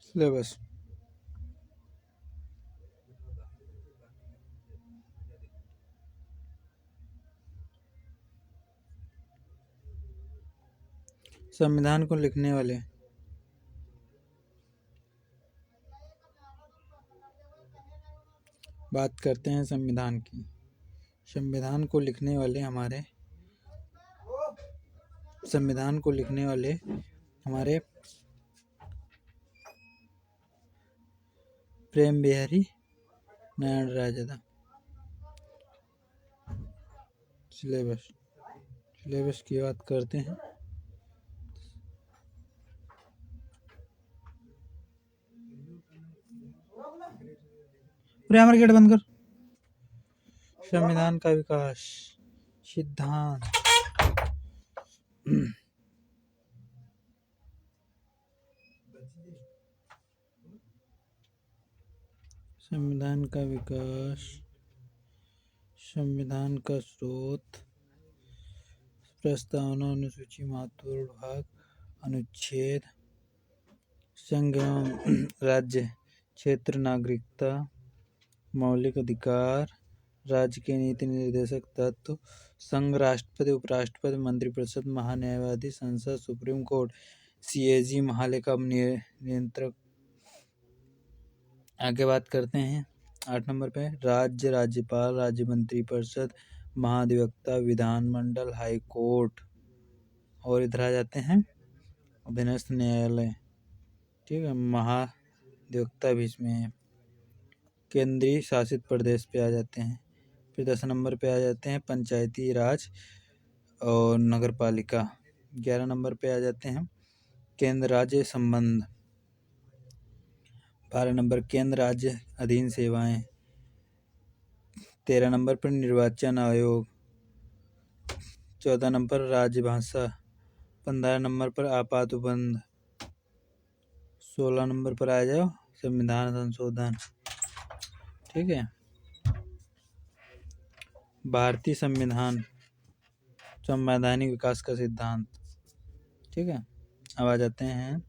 Syllabus. संविधान को लिखने वाले बात करते हैं संविधान की। संविधान को लिखने वाले हमारे प्रेम बिहारी नारायण था। सिलेबस की बात करते हैं। पूरे गेट बंद कर। संविधान का विकास सिद्धांत। संविधान का विकास, संविधान का स्रोत, प्रस्तावना, अनुसूची, महत्वपूर्ण भाग, अनुच्छेद, संघ एवं राज्य क्षेत्र, नागरिकता, मौलिक अधिकार, राज्य के नीति निर्देशक तत्व, संघ, राष्ट्रपति, उपराष्ट्रपति, मंत्रिपरिषद, महान्यायवादी, संसद, सुप्रीम कोर्ट, सीएजी, महालेखा नियंत्रक। आगे बात करते हैं 8 नंबर पे राज्य, राज्यपाल, राज्य मंत्रिपरिषद, महाधिवक्ता, विधानमंडल, हाई कोर्ट। और इधर आ जाते हैं अधीनस्थ न्यायालय। ठीक है, महाधिवक्ता भी इसमें है। केंद्रीय शासित प्रदेश पे आ जाते हैं। फिर 10 नंबर पे आ जाते हैं पंचायती राज और नगर पालिका। 11 नंबर पे आ जाते हैं केंद्र राज्य संबंध। 12 नंबर केंद्र राज्य अधीन सेवाएं। 13 नंबर पर निर्वाचन आयोग। 14 नंबर राजभाषा। 15 नंबर पर आपात उपबंध। 16 नंबर पर आ जाओ संविधान संशोधन। ठीक है, भारतीय संविधान, संवैधानिक विकास का सिद्धांत। ठीक है, अब आ जाते हैं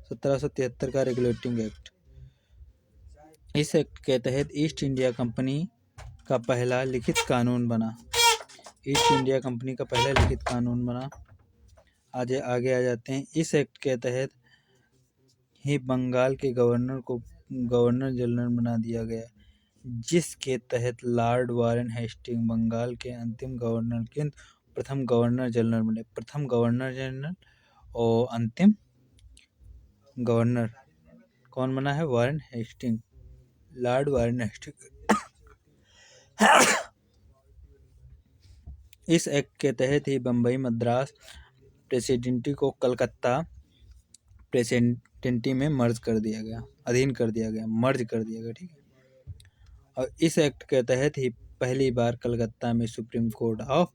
1773 का रेगुलेटिंग एक्ट। इस एक्ट के तहत ईस्ट इंडिया कंपनी का पहला लिखित कानून बना। ईस्ट इंडिया कंपनी का पहला लिखित कानून बना। आगे आ जाते हैं। इस एक्ट के तहत ही बंगाल के गवर्नर को गवर्नर जनरल बना दिया गया, जिसके तहत लॉर्ड वारेन हेस्टिंग बंगाल के अंतिम गवर्नर के प्रथम गवर्नर जनरल बने। प्रथम गवर्नर जनरल और अंतिम गवर्नर कौन बना है? Warren Hastings, lord Warren Hastings. इस एक्ट के तहत ही बम्बई मद्रास प्रेसिडेंसी को कलकत्ता प्रेसिडेंसी में मर्ज कर दिया गया। ठीक है, और इस एक्ट के तहत ही पहली बार कलकत्ता में सुप्रीम कोर्ट ऑफ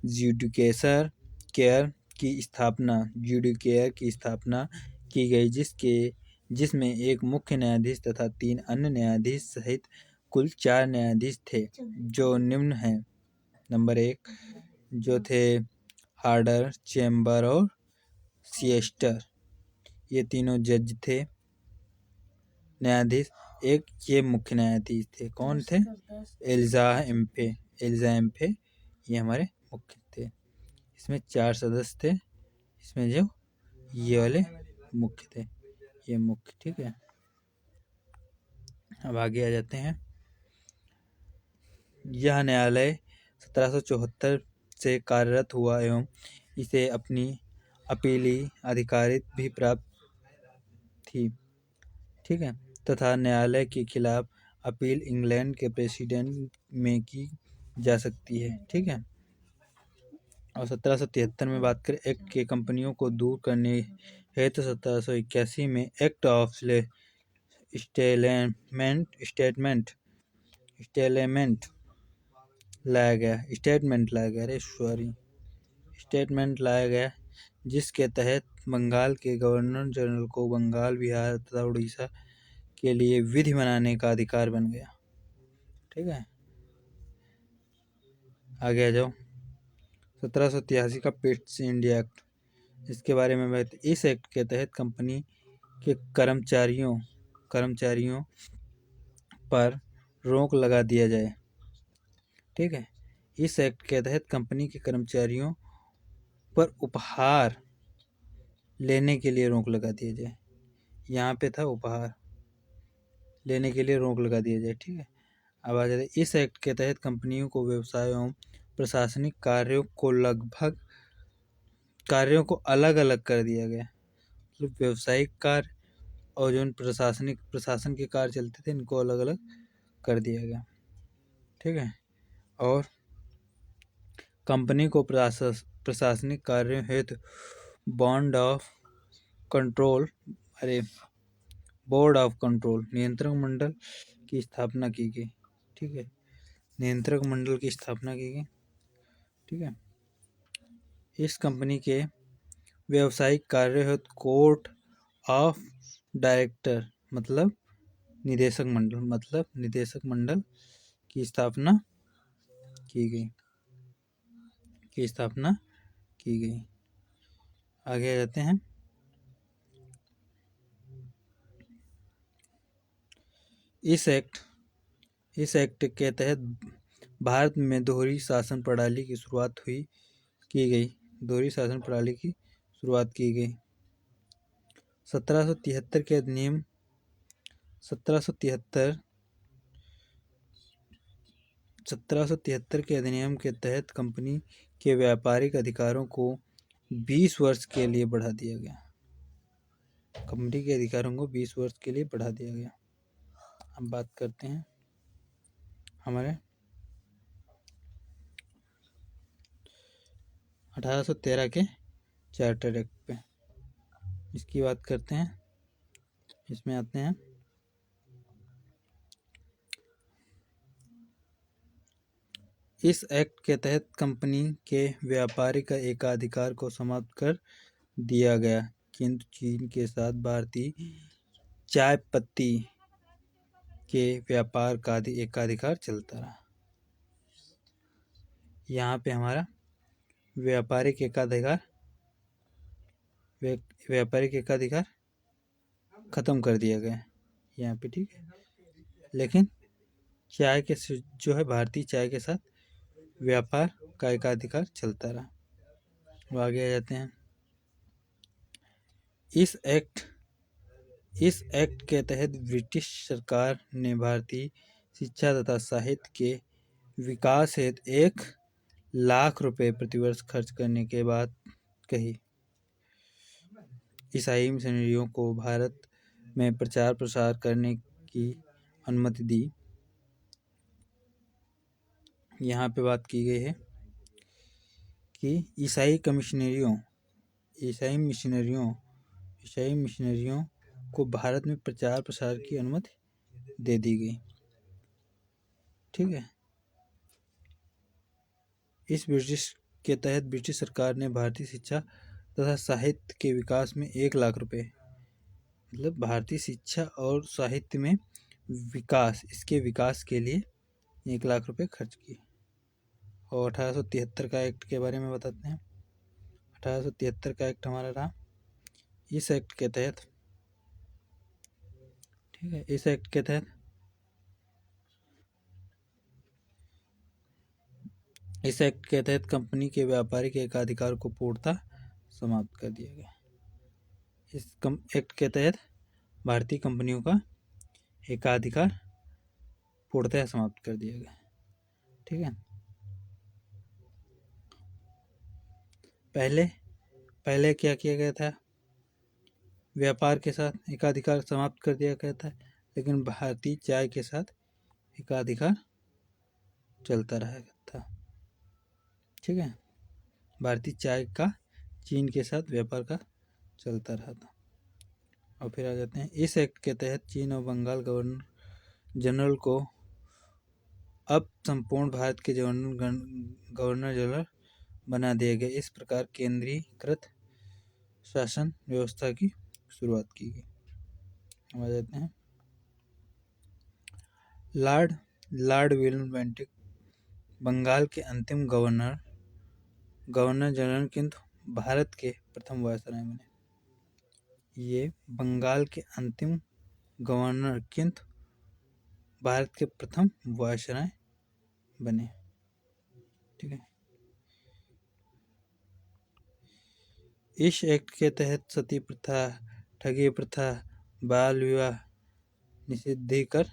जुडिकेयर की स्थापना की गई, जिसमें एक मुख्य न्यायाधीश तथा 3 अन्य न्यायाधीश सहित कुल 4 न्यायाधीश थे, जो निम्न हैं। नंबर 1 जो थे हार्डर, चेम्बर और सिएस्टर। ये तीनों जज थे, न्यायाधीश। एक ये मुख्य न्यायाधीश थे। कौन थे? एलिजा एम्फे ये हमारे मुख्य थे। इसमें 4 सदस्य थे, इसमें जो ये वाले मुख्य थे, ये मुख्य। ठीक है, अब आगे आ जाते हैं। यह न्यायालय 1774 से कार्यरत हुआ एवं इसे अपनी अपीली अधिकारित भी प्राप्त थी। ठीक है, तथा न्यायालय के खिलाफ अपील इंग्लैंड के प्रेसिडेंट में की जा सकती है। ठीक है। और 1773 में बात करें एक्ट के कंपनियों को दूर करने हेतु 1781 में एक्ट ऑफ स्टेटमेंट लाया गया, जिसके तहत बंगाल के गवर्नर जनरल को बंगाल, बिहार तथा उड़ीसा के लिए विधि बनाने का अधिकार बन गया। ठीक है, आगे आ जाओ। 1783 का पिट्स इंडिया एक्ट, इसके बारे में बात। इस एक्ट के तहत कंपनी के कर्मचारियों पर रोक लगा दिया जाए। ठीक है, इस एक्ट के तहत कंपनी के कर्मचारियों पर उपहार लेने के लिए रोक लगा दिया जाए। यहाँ पे था उपहार लेने के लिए रोक लगा दिया जाए। ठीक है, अब आ जाते। इस एक्ट के तहत कंपनियों को व्यवसाय एवं प्रशासनिक कार्यों को अलग अलग कर दिया गया। मतलब व्यवसायिक कार्य और जो प्रशासन के कार्य चलते थे, इनको अलग अलग कर दिया गया। ठीक है, और कंपनी को प्रशासनिक कार्यों हेतु बोर्ड ऑफ कंट्रोल नियंत्रक मंडल की स्थापना की गई। ठीक है, नियंत्रक मंडल की स्थापना की गई। ठीक है, इस कंपनी के व्यवसायिक कार्य हेतु कोर्ट ऑफ डायरेक्टर मतलब निदेशक मंडल की स्थापना की गई। आगे आ जाते हैं। इस एक्ट के तहत भारत में दोहरी शासन प्रणाली की शुरुआत की गई। 1773 के अधिनियम 1773 के अधिनियम के तहत कंपनी के व्यापारिक अधिकारों को 20 वर्ष के लिए बढ़ा दिया गया। कंपनी के अधिकारों को 20 वर्ष के लिए बढ़ा दिया गया। हम बात करते हैं हमारे 1813 के चार्टर एक्ट पे। इसकी बात करते हैं। इसमें आते हैं इस एक्ट के तहत कंपनी के व्यापारिक एकाधिकार को समाप्त कर दिया गया, किंतु चीन के साथ भारतीय चाय पत्ती के व्यापार का एकाधिकार चलता रहा। यहाँ पे हमारा व्यापारिक एकाधिकार खत्म कर दिया गया यहाँ पे। ठीक है, लेकिन चाय के जो है भारतीय चाय के साथ व्यापार का एकाधिकार चलता रहा। वो आगे आ जाते हैं। इस एक्ट के तहत ब्रिटिश सरकार ने भारतीय शिक्षा तथा साहित्य के विकास हेतु 1 लाख रुपए प्रतिवर्ष खर्च करने के बाद कही। ईसाई मिशनरियों को भारत में प्रचार प्रसार करने की अनुमति दी। यहाँ पे बात की गई है कि ईसाई मिशनरियों को भारत में प्रचार प्रसार की अनुमति दे दी गई। ठीक है, इस ब्रिटिश के तहत ब्रिटिश सरकार ने भारतीय शिक्षा तथा साहित्य के विकास में 1 लाख रुपए, मतलब भारतीय शिक्षा और साहित्य में इसके विकास के लिए 1 लाख रुपए खर्च किए। और 1873 का एक्ट के बारे में बताते हैं। 1873 का एक्ट हमारा रहा। इस एक्ट के तहत कंपनी के व्यापारिक एकाधिकार को पूर्णतः समाप्त कर दिया गया। इस एक्ट के तहत भारतीय कंपनियों का एकाधिकार पूर्णतः समाप्त कर दिया गया। ठीक है, पहले क्या किया गया था? व्यापार के साथ एकाधिकार समाप्त कर दिया गया था, लेकिन भारतीय चाय के साथ एकाधिकार चलता रहेगा था। ठीक है, भारतीय चाय का चीन के साथ व्यापार का चलता रहा था। और फिर आ जाते हैं, इस एक्ट के तहत चीन और बंगाल गवर्नर जनरल को अब संपूर्ण भारत के गवर्नर जनरल बना दिया गया। इस प्रकार केंद्रीकृत शासन व्यवस्था की शुरुआत की गई। आ जाते हैं, लॉर्ड विलियम बेंटिक बंगाल के अंतिम गवर्नर जनरल किंतु भारत के प्रथम वायसराय बने। ये बंगाल के अंतिम गवर्नर किंतु भारत के प्रथम वायसराय बने। ठीक है, इस एक्ट के तहत सती प्रथा, ठगी प्रथा, बाल विवाह निषिद्ध कर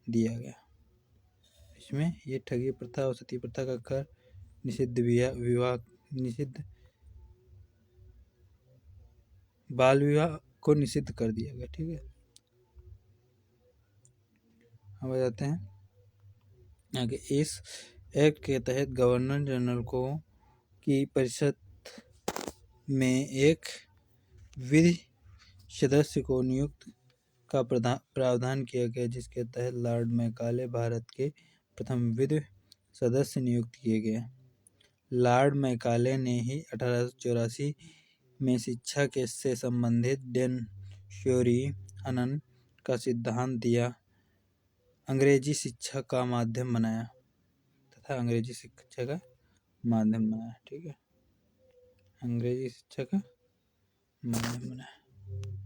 दिया गया। इसमें ये ठगी प्रथा और सती प्रथा का कर निषिद्ध, विवाह निषिद्ध, बाल विवाह को निषिद्ध कर दिया गया। ठीक है, अब आ जाते हैं आगे। इस एक्ट के तहत गवर्नर जनरल को की परिषद में एक विधि सदस्य को नियुक्त का प्रावधान किया गया, जिसके तहत लॉर्ड मैकाले भारत के प्रथम विधि सदस्य नियुक्त किए गए। लॉर्ड मैकाले ने ही 1884 में शिक्षा के से संबंधित डेन श्योरी हनन का सिद्धांत दिया, अंग्रेजी शिक्षा का माध्यम बनाया तथा अंग्रेजी शिक्षा का माध्यम बनाया। ठीक है, अंग्रेजी शिक्षा का माध्यम बनाया।